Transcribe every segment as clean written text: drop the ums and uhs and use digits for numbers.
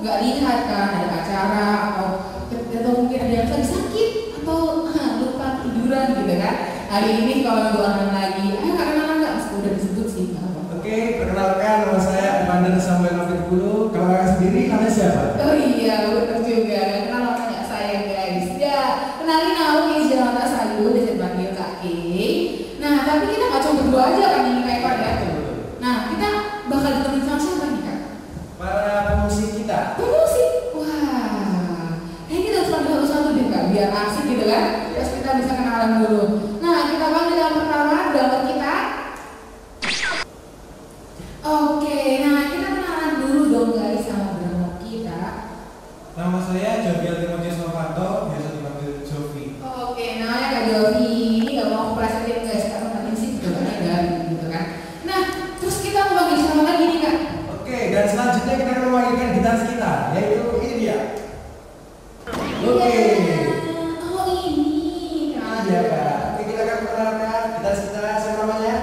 nggak lihat kan ada acara atau mungkin ada yang lagi sakit atau lupa tiduran gitu kan. Hari ini kalau doakan lagi, nggak kenalan nggak? Udah disebut sih. Oke, perkenalkan nama saya Evander Samuel Novit Bulu. Kalau kakak sendiri, kalian siapa? Oh iya, benar juga. Kenal namanya saya guys. Ya, kenalin aku Jangan Sayu, bisa dipanggil Kak Kay. Nah, tapi kita nggak cuma berdua aja kan ini kayak pada. Nah, kita bakal ditemenin sama siapa nih Kak? Para pemusik kita. Pemusik? Wah, kita harus panggil satu-satu deh Kak, biar asik gitu kan. Terus kita bisa kenalan dulu. Nah, kita panggil yang pertama, drummer kita. Oke, nah kita kenalan dulu dong guys sama drummer kita. Nama saya Jovial Timotius Novanto, biasa dipanggil Jovi. Oke, namanya Kak Jovi. Ini gak mau presentin guys, karena tadi sih jawabannya dari gitu kan. Nah, terus kita mau panggil siapa lagi nih Kak? Oke, dan selanjutnya kita akan memanggilkan gitaris kita, yaitu ini dia. Oke. Oh ini. Iya Kak. Oke, kita akan perkenalkan gitaris kita, siapa namanya?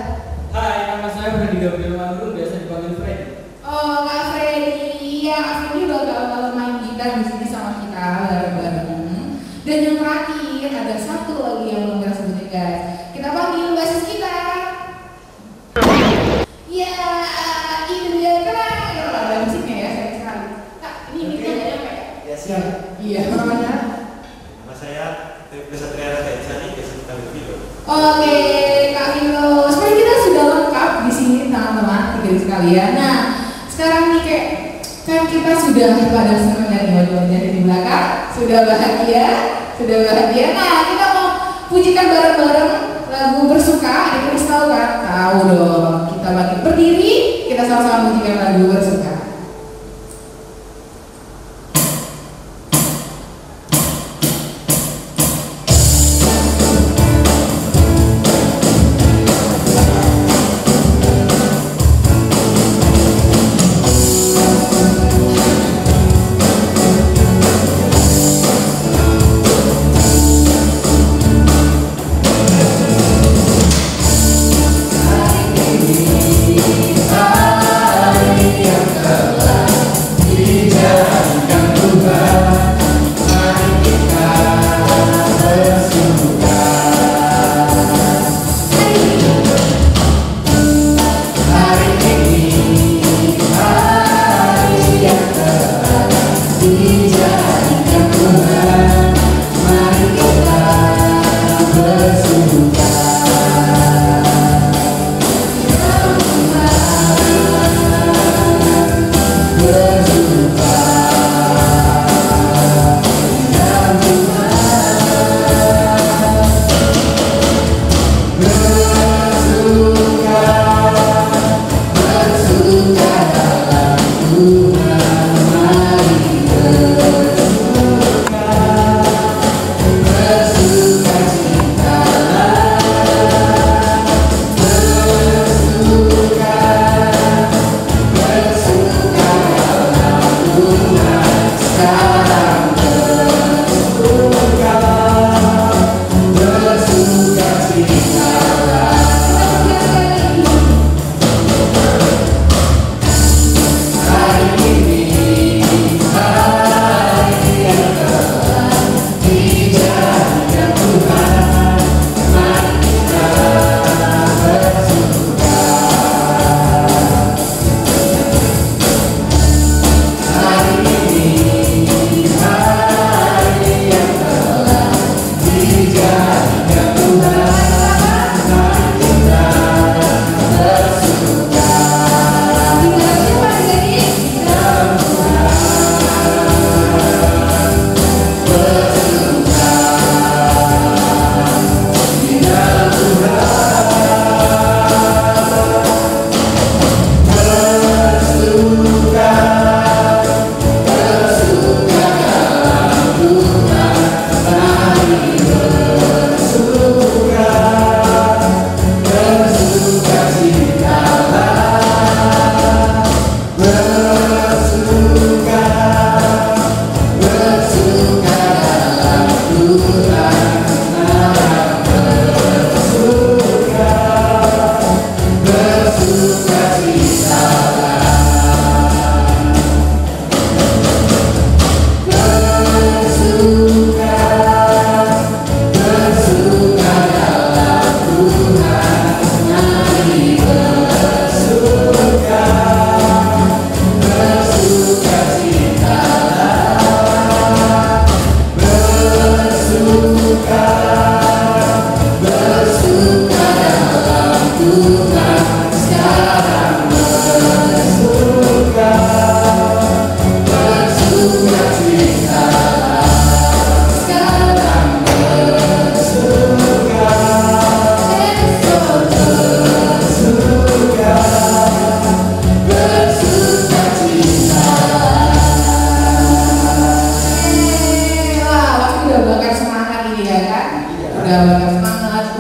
Hai, nama saya Freddy Gabriel Mangrul, biasa dipanggil Freddy. Oh Kak Freddy, ya Kak Freddy bakal main gitar di sini sama kita bareng-bareng. Dan yang terakhir ada satu lagi yang belum kita sebutin guys. Kita panggil basis kita. Ya, ini dia keren. Ada musiknya ya, sayang sekali. Kak, ini kita nggak nyampe ya? Ya siap. Iya. Siapa namanya? Nama saya Tripli Satriana Kaisani, biasa dipanggil Vilo. Oke, Kak Vilo. Sekarang kita sudah lengkap di sini teman-teman, tiga sekalian. Nah, sekarang nih kayak kan kita sudah pada senang dan wajah di belakang, sudah bahagia. Nah, kita mau pujikan bareng-bareng lagu Bersuka. Kita harus tahu kan? Tahu dong. Kita bagi berdiri, kita sama-sama pujikan lagu Bersuka. Hari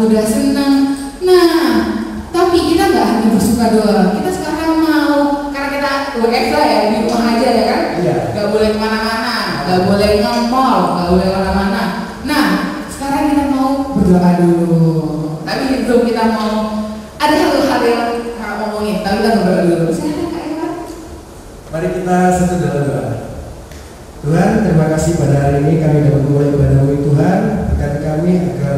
Udah senang. Nah, tapi kita nggak hanya bersuka doang. Kita sekarang mau, karena kita WFH ya, di rumah aja ya kan? Iya. Nggak boleh kemana-mana, nggak boleh nge-mall, nggak boleh kemana-mana. Nah, sekarang kita mau berdoa dulu. Tapi sebelum kita mau, ada satu hal yang kita ngomongin, tapi kita berdoa dulu. Silahkan Kak Evan. Mari kita satu dalam doa. Tuhan, terima kasih pada hari ini kami dapat mulai ibadah-Mu Tuhan. Berkati kami agar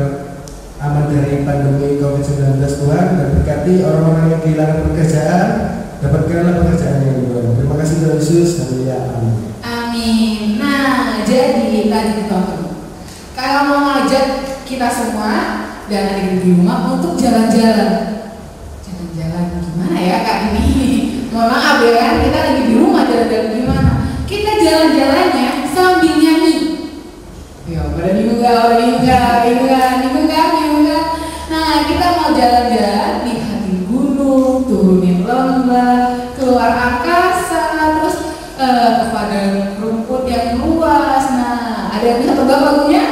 aman dari pandemi COVID-19 Tuhan, dan berkati orang-orang yang kehilangan pekerjaan dapat kehilangan pekerjaannya Tuhan. Terima kasih Tuhan Yesus, haleluya, amin. Amin. Nah, jadi tadi teman-teman, kalau mau ngajak kita semua dan ada di rumah untuk jalan-jalan. Jalan-jalan gimana ya Kak ini? Mohon maaf ya kan, kita lagi di rumah jalan-jalan gimana? Kita jalan-jalannya sambil nyanyi. Ya, pada bingung nggak? Nah, kita mau jalan-jalan, lihatin gunung, turunin lembah, keluar angkasa, terus ke padang rumput yang luas. Nah, ada yang bisa tebak lagunya?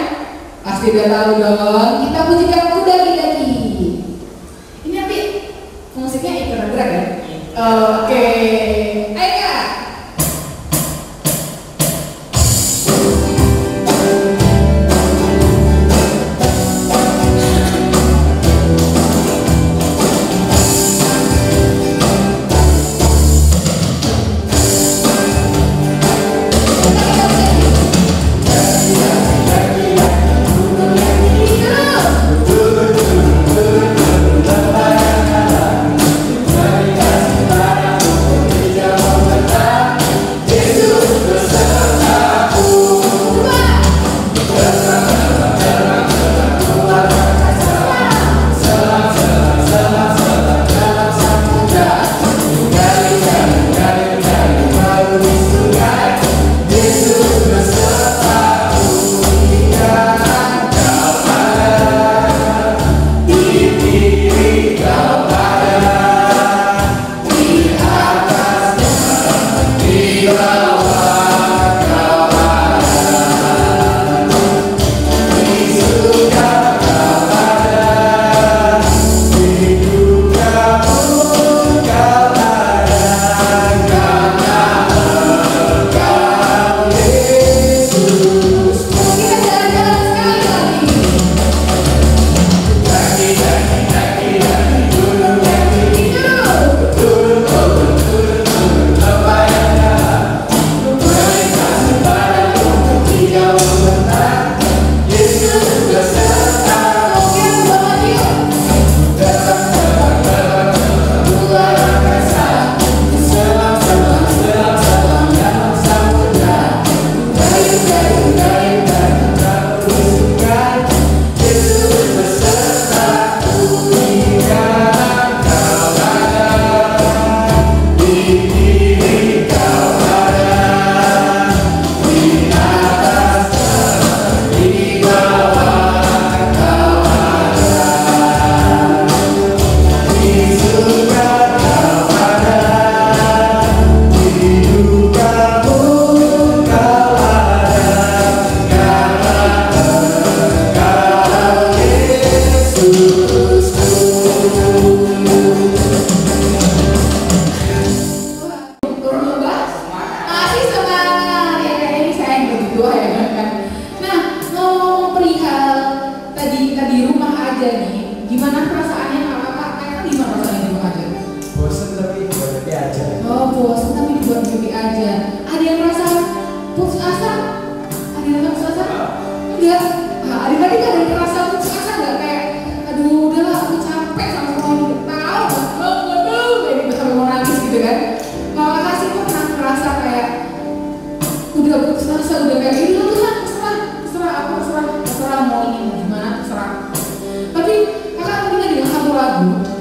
Pasti udah tahu dong. Kita pujikan kuda lagi. Ini nanti musiknya ikut gerak ya? Oke. Ayo Kak.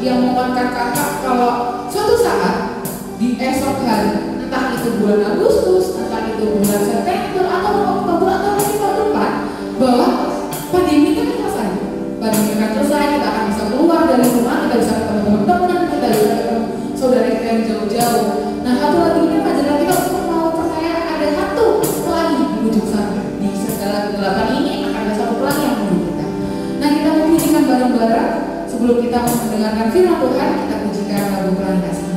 Yang menguatkan kakak kalau suatu saat di esok hari, entah itu bulan Agustus, entah itu bulan September atau Oktober atau mungkin tahun depan, bahwa pandemi kan selesai. Pandemi akan selesai, kita akan bisa keluar dari rumah, kita bisa ketemu teman-teman, kita bisa ketemu saudara kita yang jauh-jauh. Nah, satu lagi ini pelajaran kita untuk mau percaya ada satu pelangi di ujung sana. Di segala kegelapan ini akan ada satu pelangi yang menuju kita. Nah, kita memujikan bareng-bareng sebelum kita mendengarkan firman Tuhan, kita pujikan lagu Pelangi Kasih.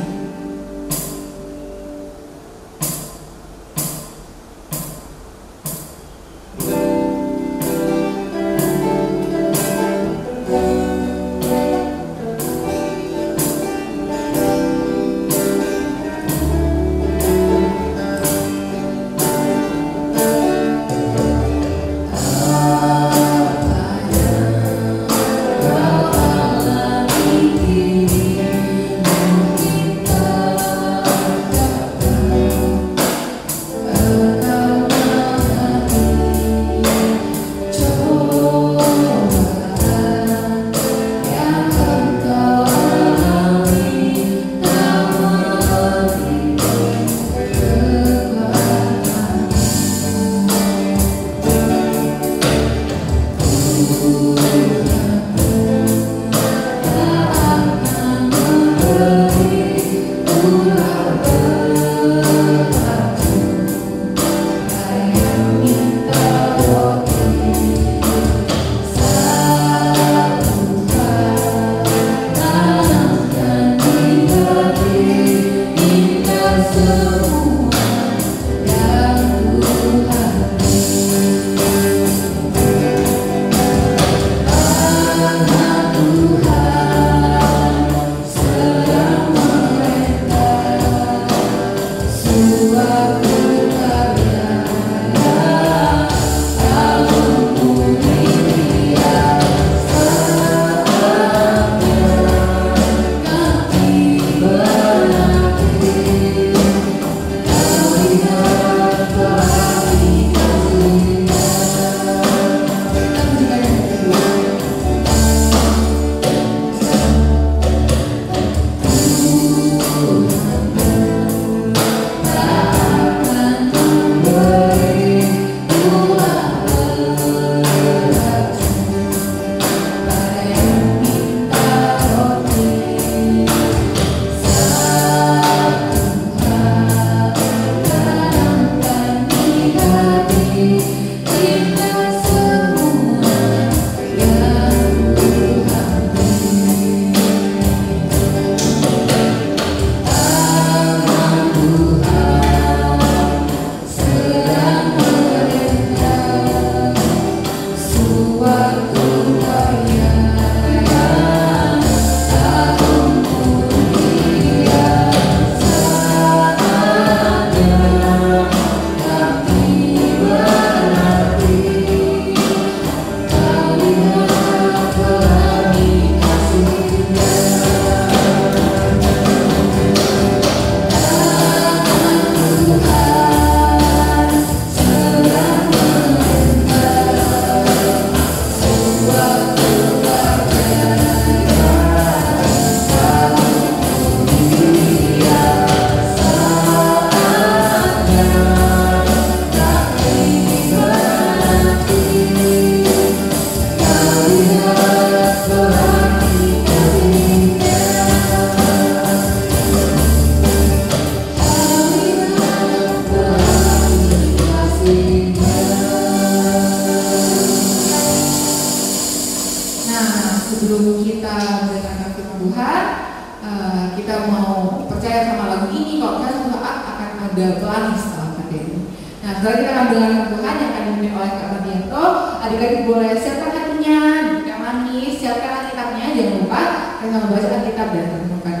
ada pelangi setelah pandemi. Nah, setelah kita akan dengarkan Tuhan yang akan dipimpin oleh Kak Mardianto. Adik-adik boleh siapkan hatinya, yang manis, siapkan Alkitabnya, jangan lupa kita membaca Alkitab dan merenungkan.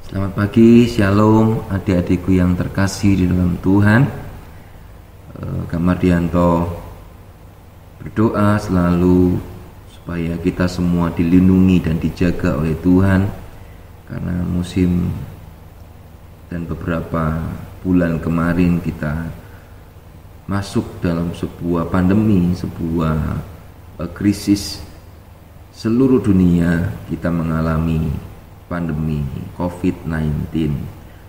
Selamat pagi, shalom adik-adikku yang terkasih di dalam Tuhan. Kak Mardianto berdoa selalu supaya kita semua dilindungi dan dijaga oleh Tuhan, karena musim dan beberapa bulan kemarin kita masuk dalam sebuah pandemi, sebuah krisis. Seluruh dunia kita mengalami pandemi COVID-19,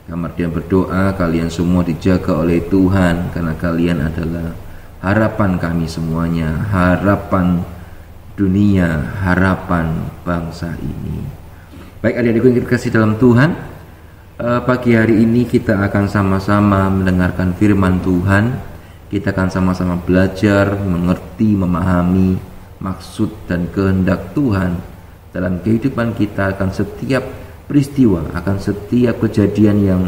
Kak Mardian berdoa kalian semua dijaga oleh Tuhan, karena kalian adalah harapan kami semuanya, harapan dunia, harapan bangsa ini. Baik adik-adikku yang dikasihi dalam Tuhan, pagi hari ini kita akan sama-sama mendengarkan firman Tuhan. Kita akan sama-sama belajar, mengerti, memahami maksud dan kehendak Tuhan dalam kehidupan kita, akan setiap peristiwa, akan setiap kejadian yang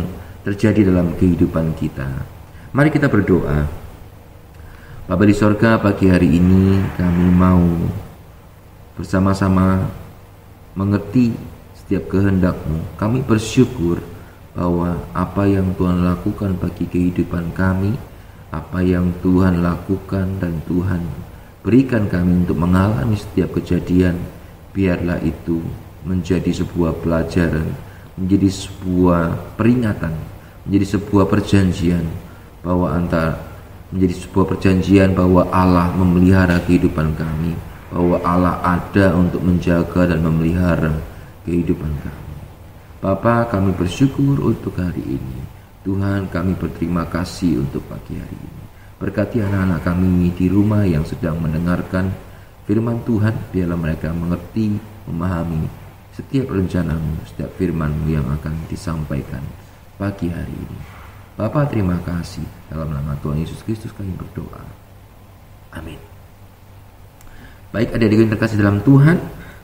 terjadi dalam kehidupan kita. Mari kita berdoa. Bapa di sorga, pagi hari ini kami mau bersama-sama mengerti setiap kehendak-Mu. Kami bersyukur bahwa apa yang Tuhan lakukan bagi kehidupan kami, apa yang Tuhan lakukan dan Tuhan berikan kami untuk mengalami setiap kejadian, biarlah itu menjadi sebuah pelajaran, menjadi sebuah peringatan, menjadi sebuah perjanjian bahwa Allah memelihara kehidupan kami, bahwa Allah ada untuk menjaga dan memelihara kehidupan kami. Bapa, kami bersyukur untuk hari ini. Tuhan, kami berterima kasih untuk pagi hari ini. Berkati anak-anak kami di rumah yang sedang mendengarkan firman Tuhan, biarlah mereka mengerti, memahami setiap rencana-Mu, setiap firman-Mu yang akan disampaikan pagi hari ini. Bapa, terima kasih. Dalam nama Tuhan Yesus Kristus kami berdoa. Amin. Baik adik-adik yang terkasih dalam Tuhan,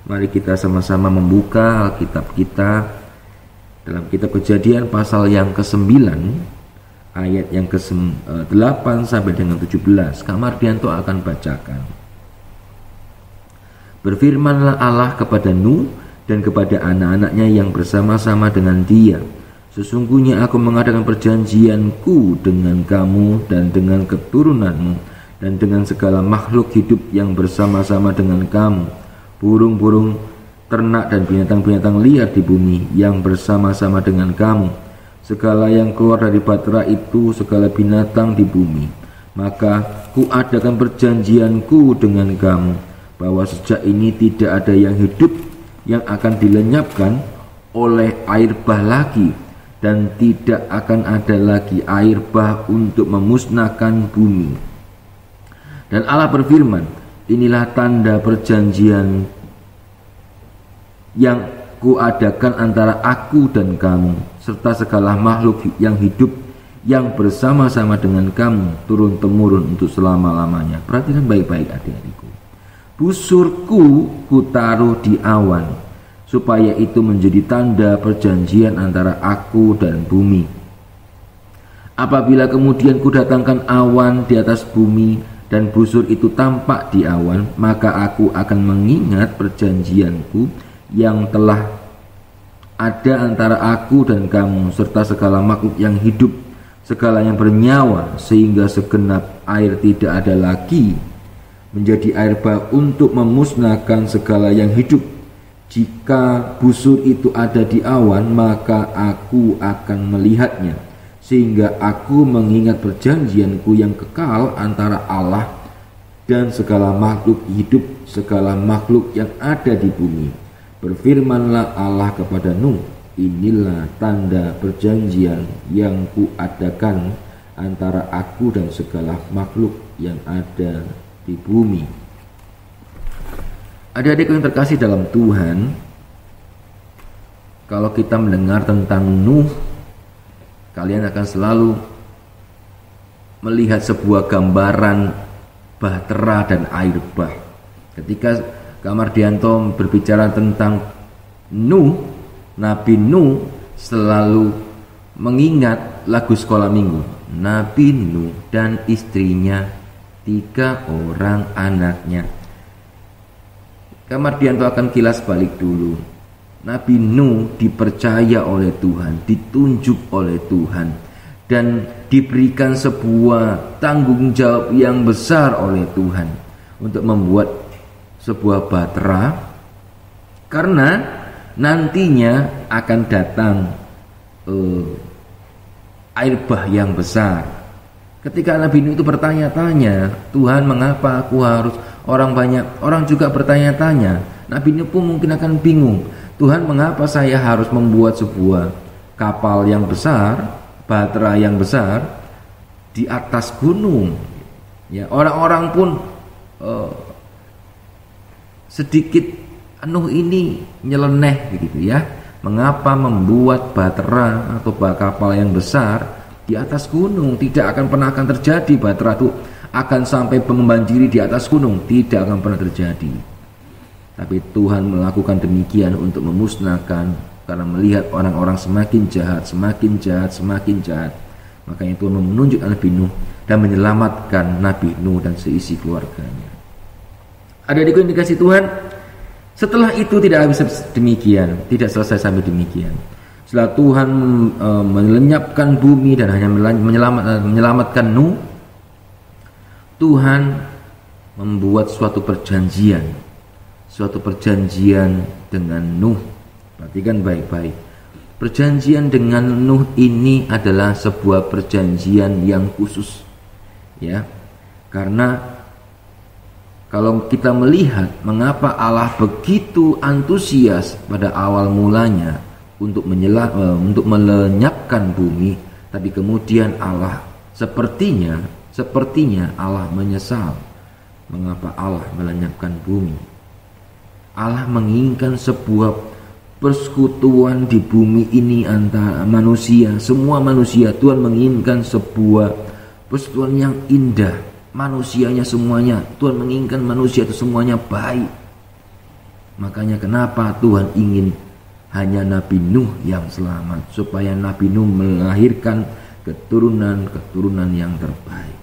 mari kita sama-sama membuka Alkitab kita dalam kitab Kejadian pasal yang ke-9, ayat yang ke-8 sampai dengan 17. Kak Mardianto akan bacakan. Berfirmanlah Allah kepada Nuh dan kepada anak-anaknya yang bersama-sama dengan dia. Sesungguhnya aku mengadakan perjanjianku dengan kamu dan dengan keturunanmu dan dengan segala makhluk hidup yang bersama-sama dengan kamu, burung-burung, ternak dan binatang-binatang liar di bumi yang bersama-sama dengan kamu, segala yang keluar dari batra itu, segala binatang di bumi. Maka kuadakan perjanjianku dengan kamu, bahwa sejak ini tidak ada yang hidup yang akan dilenyapkan oleh air bah lagi, dan tidak akan ada lagi air bah untuk memusnahkan bumi. Dan Allah berfirman, inilah tanda perjanjian yang kuadakan antara aku dan kamu, serta segala makhluk yang hidup yang bersama-sama dengan kamu turun-temurun untuk selama-lamanya. Perhatikan baik-baik adik-adikku. Busurku kutaruh di awan, supaya itu menjadi tanda perjanjian antara aku dan bumi. Apabila kemudian kudatangkan awan di atas bumi dan busur itu tampak di awan, maka aku akan mengingat perjanjianku yang telah ada antara aku dan kamu, serta segala makhluk yang hidup, segala yang bernyawa, sehingga segenap air tidak ada lagi menjadi air bah untuk memusnahkan segala yang hidup. Jika busur itu ada di awan, maka aku akan melihatnya, sehingga aku mengingat perjanjianku yang kekal antara Allah dan segala makhluk hidup, segala makhluk yang ada di bumi. Berfirmanlah Allah kepada Nuh, inilah tanda perjanjian yang kuadakan antara aku dan segala makhluk yang ada di bumi. Adik-adik yang terkasih dalam Tuhan, kalau kita mendengar tentang Nuh, kalian akan selalu melihat sebuah gambaran bahtera dan air bah. Ketika Kak Mardianto berbicara tentang Nuh, Nabi Nuh selalu mengingat lagu sekolah minggu. Nabi Nuh dan istrinya, 3 orang anaknya. Kak Mardianto akan kilas balik dulu. Nabi Nuh dipercaya oleh Tuhan, ditunjuk oleh Tuhan, dan diberikan sebuah tanggung jawab yang besar oleh Tuhan untuk membuat sebuah bahtera, karena nantinya akan datang air bah yang besar. Ketika Nabi Nuh itu bertanya-tanya, Tuhan, mengapa aku harus, orang juga bertanya-tanya. Nabi Nuh pun mungkin akan bingung, Tuhan, mengapa saya harus membuat sebuah kapal yang besar, bahtera yang besar di atas gunung. Ya, orang-orang pun sedikit Nuh ini nyeleneh begitu ya. Mengapa membuat bahtera atau kapal yang besar di atas gunung? Tidak akan pernah akan terjadi bahtera itu akan sampai membanjiri di atas gunung, tidak akan pernah terjadi. Tapi Tuhan melakukan demikian untuk memusnahkan, karena melihat orang-orang semakin jahat, semakin jahat, semakin jahat. Makanya Tuhan menunjuk Nabi Nuh dan menyelamatkan Nabi Nuh dan seisi keluarganya. Ada indikasi Tuhan. Setelah itu tidak habis demikian, tidak selesai sampai demikian. Setelah Tuhan melenyapkan bumi dan hanya menyelamatkan Nuh, Tuhan membuat suatu perjanjian dengan Nuh. Perhatikan baik-baik. Perjanjian dengan Nuh ini adalah sebuah perjanjian yang khusus, ya. Karena kalau kita melihat mengapa Allah begitu antusias pada awal mulanya untuk melenyapkan bumi, tapi kemudian Allah sepertinya Allah menyesal mengapa Allah melenyapkan bumi. Allah menginginkan sebuah persekutuan di bumi ini antara manusia, semua manusia. Tuhan menginginkan sebuah persekutuan yang indah. Manusianya semuanya, Tuhan menginginkan manusia itu semuanya baik. Makanya kenapa Tuhan ingin hanya Nabi Nuh yang selamat, supaya Nabi Nuh melahirkan keturunan yang terbaik.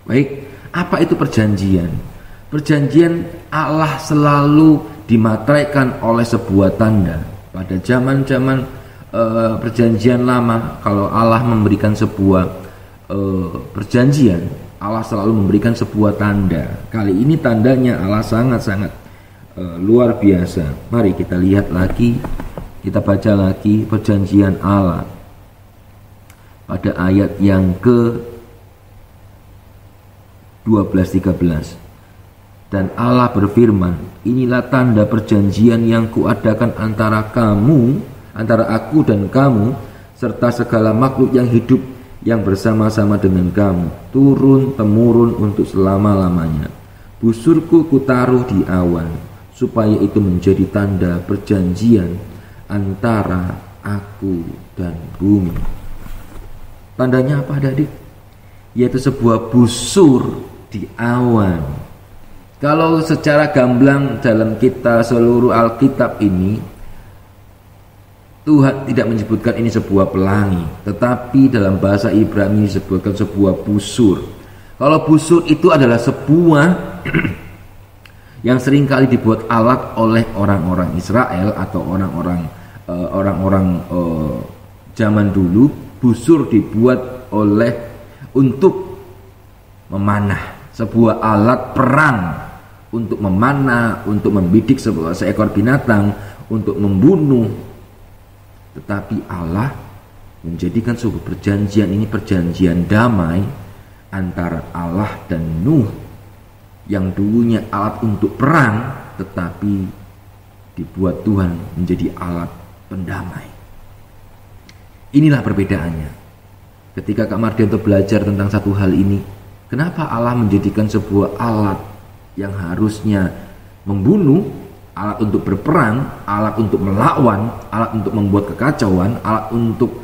Baik, apa itu perjanjian? Perjanjian Allah selalu dimateraikan oleh sebuah tanda. Pada zaman-zaman perjanjian lama, kalau Allah memberikan sebuah perjanjian, Allah selalu memberikan sebuah tanda. Kali ini tandanya Allah sangat-sangat luar biasa. Mari kita lihat lagi, kita baca lagi perjanjian Allah pada ayat yang ke 12-13. Dan Allah berfirman, inilah tanda perjanjian yang kuadakan antara aku dan kamu, serta segala makhluk yang hidup yang bersama-sama dengan kamu, turun temurun untuk selama-lamanya. Busurku kutaruh di awan, supaya itu menjadi tanda perjanjian antara aku dan bumi. Tandanya apa, adik? Yaitu sebuah busur di awan. Kalau secara gamblang dalam kita seluruh Alkitab ini, Tuhan tidak menyebutkan ini sebuah pelangi, tetapi dalam bahasa Ibrani disebutkan sebuah busur. Kalau busur itu adalah sebuah yang seringkali dibuat alat oleh orang-orang Israel atau orang-orang zaman dulu. Busur dibuat untuk memanah, sebuah alat perang untuk memanah, untuk membidik seekor binatang, untuk membunuh. Tetapi Allah menjadikan sebuah perjanjian ini perjanjian damai antara Allah dan Nuh, yang dulunya alat untuk perang tetapi dibuat Tuhan menjadi alat pendamai. Inilah perbedaannya. Ketika Kak Mardianto belajar tentang satu hal ini, kenapa Allah menjadikan sebuah alat yang harusnya membunuh, alat untuk berperang, alat untuk melawan, alat untuk membuat kekacauan, alat untuk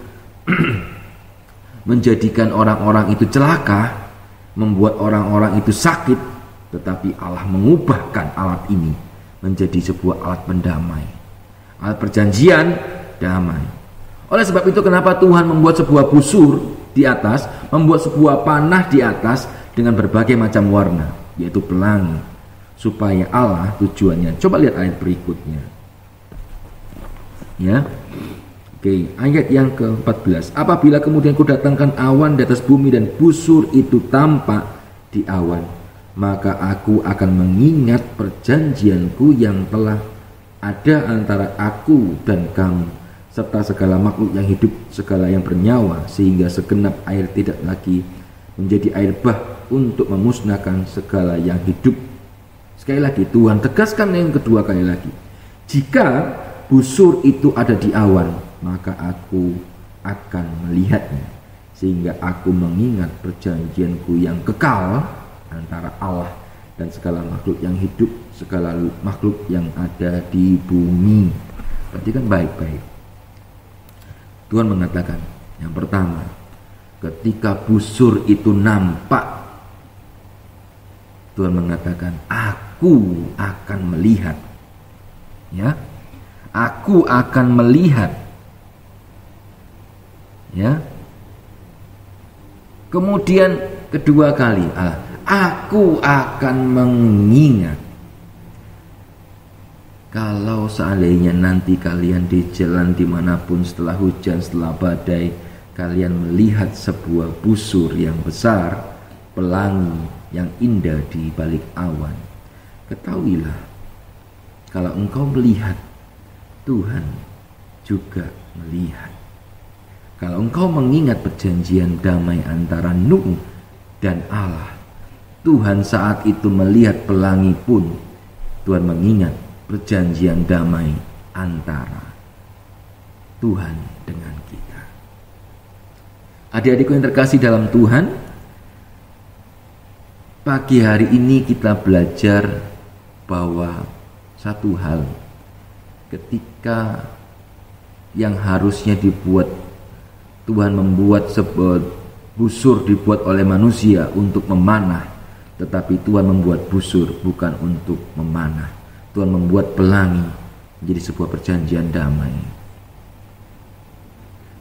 menjadikan orang-orang itu celaka, membuat orang-orang itu sakit, tetapi Allah mengubahkan alat ini menjadi sebuah alat pendamai, alat perjanjian damai. Oleh sebab itu kenapa Tuhan membuat sebuah busur di atas, membuat sebuah panah di atas dengan berbagai macam warna, yaitu pelangi. Supaya Allah tujuannya. Coba lihat ayat berikutnya. Ya. Oke, ayat yang ke-14. Apabila kemudian kudatangkan awan di atas bumi dan busur itu tampak di awan, maka aku akan mengingat perjanjianku yang telah ada antara aku dan kamu, serta segala makhluk yang hidup, segala yang bernyawa, sehingga segenap air tidak lagi menjadi air bah untuk memusnahkan segala yang hidup. Sekali lagi Tuhan tegaskan yang kedua kali lagi. Jika busur itu ada di awan, maka aku akan melihatnya, sehingga aku mengingat perjanjianku yang kekal antara Allah dan segala makhluk yang hidup, segala makhluk yang ada di bumi. Perhatikan baik-baik. Tuhan mengatakan, yang pertama, ketika busur itu nampak, Tuhan mengatakan, aku akan melihat. Ya, aku akan melihat. Ya. Kemudian kedua kali, aku akan mengingat. Kalau seandainya nanti kalian di jalan dimanapun setelah hujan, setelah badai, kalian melihat sebuah busur yang besar, pelangi yang indah di balik awan, ketahuilah, kalau engkau melihat, Tuhan juga melihat. Kalau engkau mengingat perjanjian damai antara Nuh dan Allah, Tuhan saat itu melihat pelangi pun, Tuhan mengingat perjanjian damai antara Tuhan dengan kita. Adik-adikku yang terkasih dalam Tuhan, pagi hari ini kita belajar bahwa satu hal, ketika yang harusnya dibuat, Tuhan membuat sebuah busur dibuat oleh manusia untuk memanah, tetapi Tuhan membuat busur bukan untuk memanah. Tuhan membuat pelangi menjadi sebuah perjanjian damai.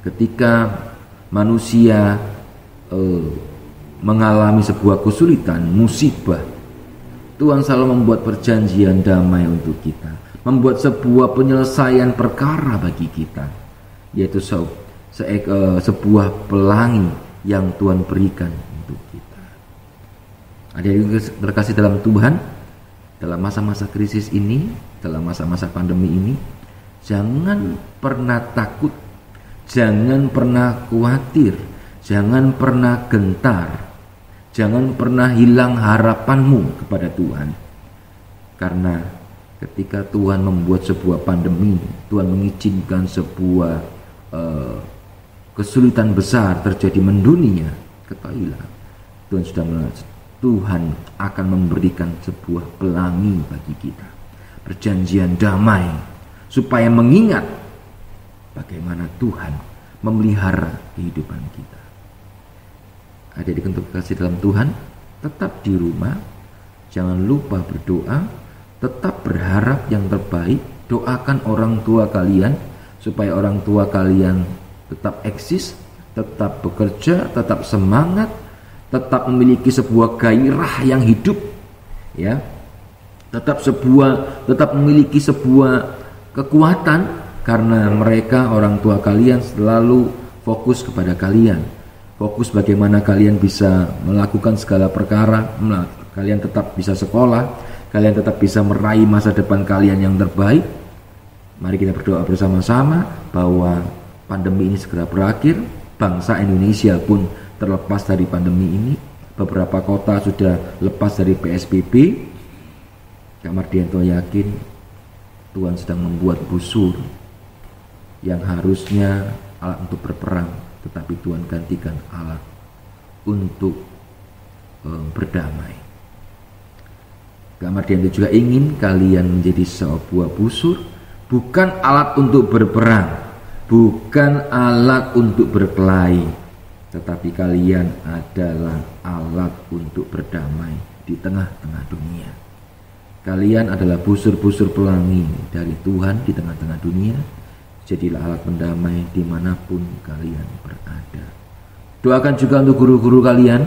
Ketika manusia mengalami sebuah kesulitan, musibah, Tuhan selalu membuat perjanjian damai untuk kita, membuat sebuah penyelesaian perkara bagi kita, yaitu sebuah pelangi yang Tuhan berikan untuk kita. Ada yang terkasih dalam Tuhan, dalam masa-masa krisis ini, dalam masa-masa pandemi ini, jangan pernah takut, jangan pernah khawatir, jangan pernah gentar, jangan pernah hilang harapanmu kepada Tuhan. Karena ketika Tuhan membuat sebuah pandemi, Tuhan mengizinkan sebuah kesulitan besar terjadi mendunia, ketahuilah, Tuhan akan memberikan sebuah pelangi bagi kita, perjanjian damai, supaya mengingat bagaimana Tuhan memelihara kehidupan kita. Adik-adik yang terkasih dalam Tuhan, tetap di rumah, jangan lupa berdoa, tetap berharap yang terbaik, doakan orang tua kalian supaya orang tua kalian tetap eksis, tetap bekerja, tetap semangat, tetap memiliki sebuah gairah yang hidup, ya, tetap memiliki sebuah kekuatan, karena mereka, orang tua kalian, selalu fokus kepada kalian, fokus bagaimana kalian bisa melakukan segala perkara, kalian tetap bisa sekolah, kalian tetap bisa meraih masa depan kalian yang terbaik. Mari kita berdoa bersama-sama bahwa pandemi ini segera berakhir, bangsa Indonesia pun terlepas dari pandemi ini. Beberapa kota sudah lepas dari PSBB. Kak Mardianto yakin Tuhan sedang membuat busur yang harusnya alat untuk berperang, tetapi Tuhan gantikan alat untuk berdamai. Kak Mardianto juga ingin kalian menjadi sebuah busur, bukan alat untuk berperang, bukan alat untuk berkelahi, tetapi kalian adalah alat untuk berdamai di tengah-tengah dunia. Kalian adalah busur-busur pelangi dari Tuhan di tengah-tengah dunia. Jadilah alat pendamai dimanapun kalian berada. Doakan juga untuk guru-guru kalian,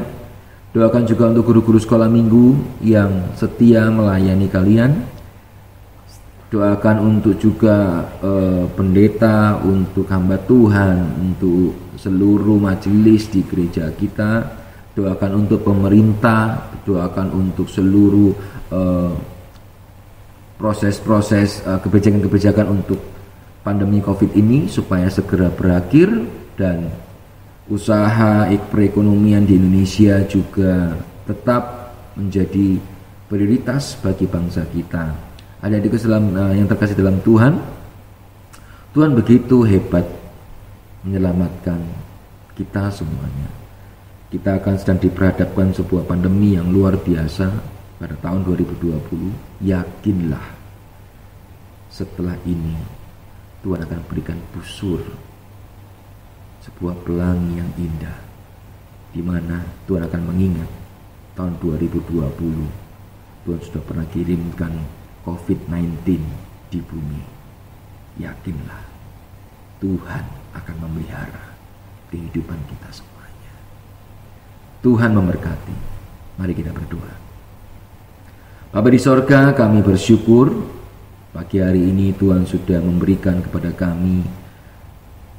doakan juga untuk guru-guru sekolah minggu yang setia melayani kalian. Doakan untuk juga pendeta, untuk hamba Tuhan, untuk seluruh majelis di gereja kita. Doakan untuk pemerintah, doakan untuk seluruh proses-proses kebijakan-kebijakan untuk pandemi COVID ini supaya segera berakhir, dan usaha perekonomian di Indonesia juga tetap menjadi prioritas bagi bangsa kita. Adik-adik yang terkasih dalam Tuhan, Tuhan begitu hebat, menyelamatkan kita semuanya. Kita akan sedang diperhadapkan sebuah pandemi yang luar biasa pada tahun 2020. Yakinlah setelah ini Tuhan akan berikan busur, sebuah pelangi yang indah, di mana Tuhan akan mengingat tahun 2020 Tuhan sudah pernah kirimkan COVID-19 di bumi. Yakinlah Tuhan akan memelihara kehidupan kita semuanya. Tuhan memberkati. Mari kita berdoa. Bapa di sorga, kami bersyukur pagi hari ini Tuhan sudah memberikan kepada kami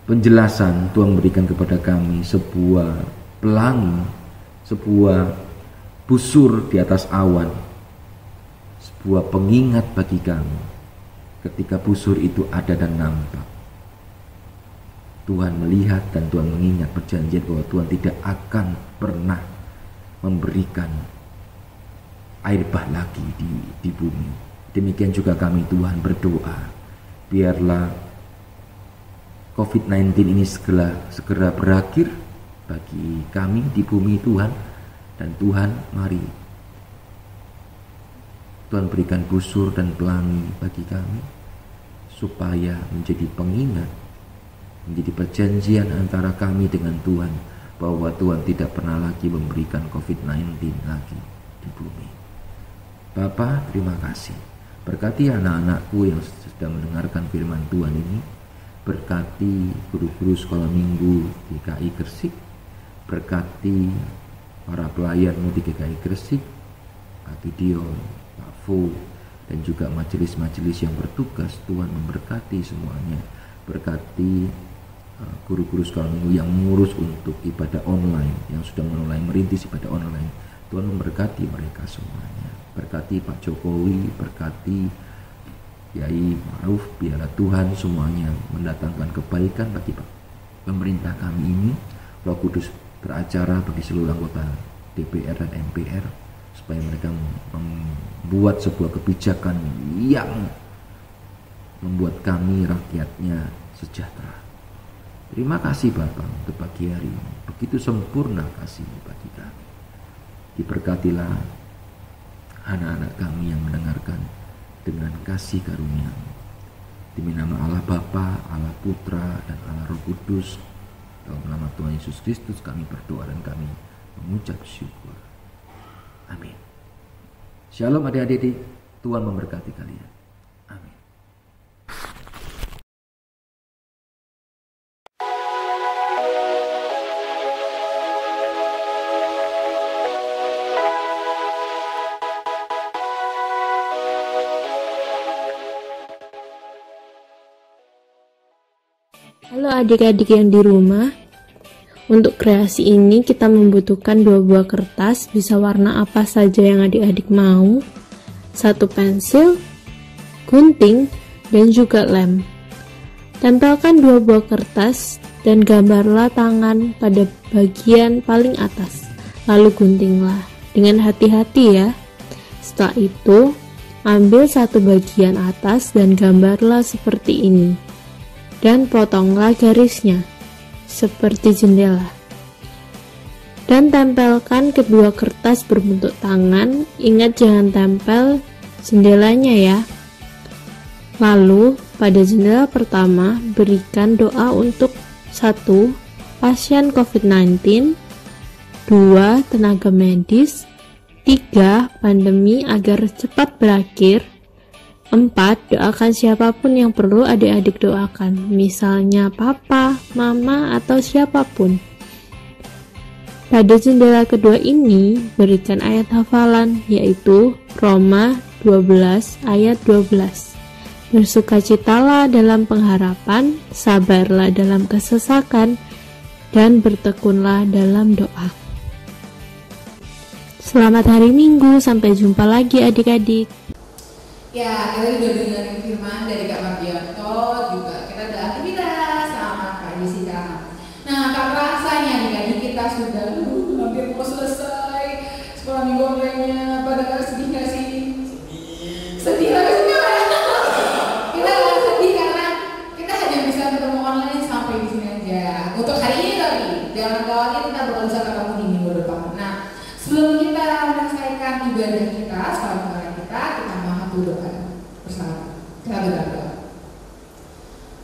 penjelasan. Tuhan memberikan kepada kami sebuah pelangi, sebuah busur di atas awan, sebuah pengingat bagi kami ketika busur itu ada dan nampak. Tuhan melihat dan Tuhan mengingat perjanjian bahwa Tuhan tidak akan pernah memberikan air bah lagi di bumi. Demikian juga kami Tuhan berdoa, biarlah COVID-19 ini segera berakhir bagi kami di bumi Tuhan. Dan Tuhan, mari Tuhan berikan busur dan pelangi bagi kami supaya menjadi pengingat, menjadi perjanjian antara kami dengan Tuhan bahwa Tuhan tidak pernah lagi memberikan COVID-19 lagi di bumi. Bapa, terima kasih. Berkati anak-anakku yang sedang mendengarkan firman Tuhan ini. Berkati guru-guru sekolah minggu di GKI Gresik. Berkati para pelayanmu di GKI Gresik, Pak Gideon, Pak Fu, dan juga majelis-majelis yang bertugas. Tuhan memberkati semuanya. Berkati guru-guru sekolah minggu yang mengurus untuk ibadah online, yang sudah mulai merintis ibadah online. Tuhan memberkati mereka semuanya. Berkati Pak Jokowi, berkati Yai Ma'ruf. Biarlah Tuhan semuanya mendatangkan kebaikan bagi pemerintah kami ini. Roh Kudus beracara bagi seluruh anggota DPR dan MPR supaya mereka membuat sebuah kebijakan yang membuat kami rakyatnya sejahtera. Terima kasih Bapa untuk pagi hari ini. Begitu sempurna kasih bagi kami. Diberkatilah anak-anak kami yang mendengarkan dengan kasih karunia. Demi nama Allah Bapa, Allah Putra, dan Allah Roh Kudus, dalam nama Tuhan Yesus Kristus kami berdoa dan kami mengucap syukur. Amin. Shalom adik-adik, Tuhan memberkati kalian. Amin. Halo adik-adik yang di rumah. Untuk kreasi ini kita membutuhkan 2 buah kertas, bisa warna apa saja yang adik-adik mau, 1 pensil, gunting, dan juga lem. Tempelkan 2 buah kertas dan gambarlah tangan pada bagian paling atas, lalu guntinglah dengan hati-hati ya. Setelah itu, ambil 1 bagian atas dan gambarlah seperti ini. Dan potonglah garisnya seperti jendela. Dan tempelkan kedua kertas berbentuk tangan. Ingat jangan tempel jendelanya ya. Lalu pada jendela pertama berikan doa untuk 1. Pasien COVID-19, 2. Tenaga medis, 3. Pandemi agar cepat berakhir, 4. Doakan siapapun yang perlu adik-adik doakan, misalnya papa, mama, atau siapapun. Pada jendela kedua ini, berikan ayat hafalan, yaitu Roma 12 ayat 12. Bersukacitalah dalam pengharapan, sabarlah dalam kesesakan, dan bertekunlah dalam doa. Selamat hari Minggu, sampai jumpa lagi adik-adik. Ya, kita udah dengerin firman dari Kak Mardianto, juga kita udah aktivitas sama Kak Jessica. Nah, Kak rasanya nih tadi kita sudah hampir mau selesai sekolah minggu online-nya. Pada sedih nggak sih? Sedih lah sih. Kita nggak sedih karena kita hanya bisa ketemu online sampai di sini aja. ibadah kita, sekolah ibadah kita mau berdoa bersama. Kita berdoa.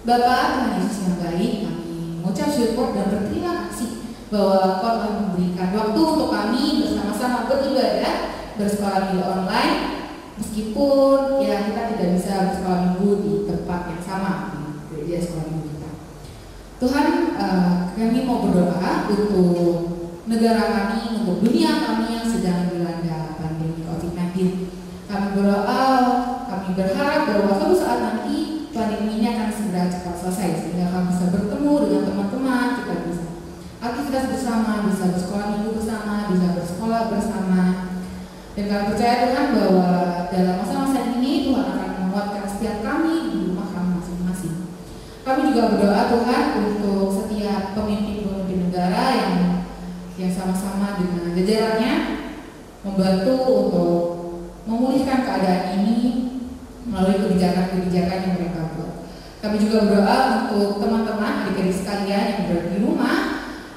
Bapak Tuhan Yesus yang baik, kami mengucap syukur dan berterima kasih bahwa Kau telah memberikan waktu untuk kami bersama-sama beribadah, bersekolah minggu online, meskipun ya kita tidak bisa bersekolah minggu di tempat yang sama di gereja sekolah minggu kita. Tuhan, kami mau berdoa untuk negara kami, untuk dunia kami yang sedang dilanda pandemi COVID-19. Kami berdoa, kami berharap bahwa suatu saat nanti pandemi ini akan segera cepat selesai, sehingga kami bisa bertemu dengan teman-teman, kita bisa aktivitas bersama, bisa bersekolah minggu bersama, bisa bersekolah bersama. Dan kami percaya Tuhan bahwa dalam masa-masa ini Tuhan akan menguatkan setiap kami di rumah kami masing-masing. Kami juga berdoa Tuhan untuk setiap pemimpin-pemimpin negara yang sama-sama dengan jajarannya membantu untuk memulihkan keadaan ini melalui kebijakan-kebijakan yang mereka buat. Kami juga berdoa untuk teman-teman adik-adik sekalian yang berada di rumah,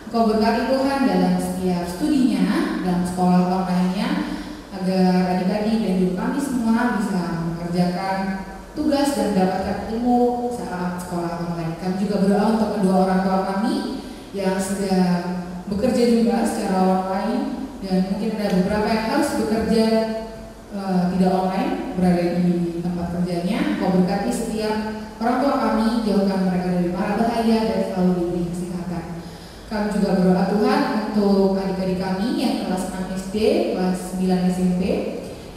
Engkau berkati Tuhan dalam setiap studinya, dalam sekolah online-nya, agar adik-adik dan ibu kami semua bisa mengerjakan tugas dan mendapatkan ilmu saat sekolah online. Kami juga berdoa untuk kedua orang tua kami yang sedang bekerja juga secara online, dan mungkin ada beberapa yang harus bekerja tidak online, berada di tempat kerjanya. Engkau berkati setiap orang tua kami, jauhkan mereka dari mara bahaya dan selalu diberi kesehatan. Kami juga berdoa Tuhan untuk adik-adik kami yang kelas 6 SD, kelas 9 SMP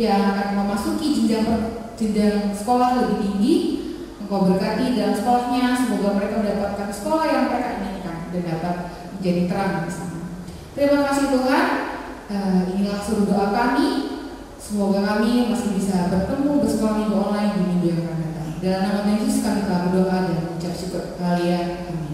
yang akan memasuki jenjang sekolah lebih tinggi. Engkau berkati dalam sekolahnya, semoga mereka mendapatkan sekolah yang mereka inginkan dan dapat menjadi terang di sana. Terima kasih Tuhan, inilah seluruh doa kami. Semoga kami masih bisa bertemu bersekolah minggu online di minggu yang akan datang. Dalam nama Yesus kami telah berdoa dan mengucap syukur kalian. Amin.